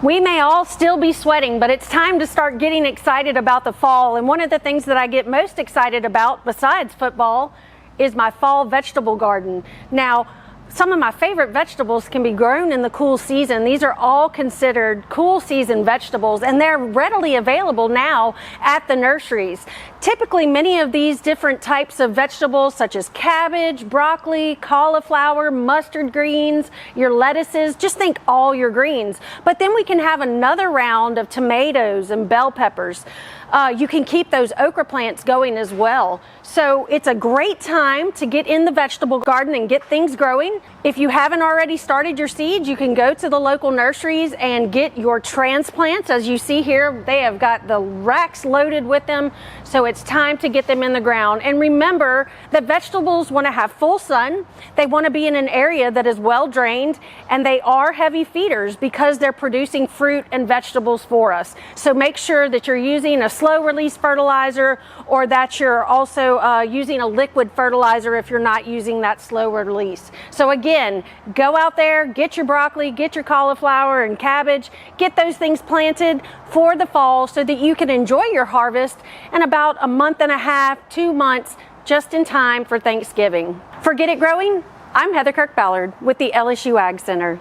We may all still be sweating, but it's time to start getting excited about the fall. And one of the things that I get most excited about, besides football, is my fall vegetable garden. Now, some of my favorite vegetables can be grown in the cool season. These are all considered cool season vegetables, and they're readily available now at the nurseries. Typically, many of these different types of vegetables, such as cabbage, broccoli, cauliflower, mustard greens, your lettuces, just think all your greens. But then we can have another round of tomatoes and bell peppers. You can keep those okra plants going as well. So it's a great time to get in the vegetable garden and get things growing. If you haven't already started your seeds, you can go to the local nurseries and get your transplants. As you see here, they have got the racks loaded with them. So it's time to get them in the ground. And remember that vegetables want to have full sun. They want to be in an area that is well drained, and they are heavy feeders because they're producing fruit and vegetables for us. So make sure that you're using a slow release fertilizer, or that you're also using a liquid fertilizer if you're not using that slow release. So again, go out there, get your broccoli, get your cauliflower and cabbage, get those things planted for the fall so that you can enjoy your harvest in about a month and a half, 2 months, just in time for Thanksgiving. For Get It Growing, I'm Heather Kirk-Ballard with the LSU AgCenter.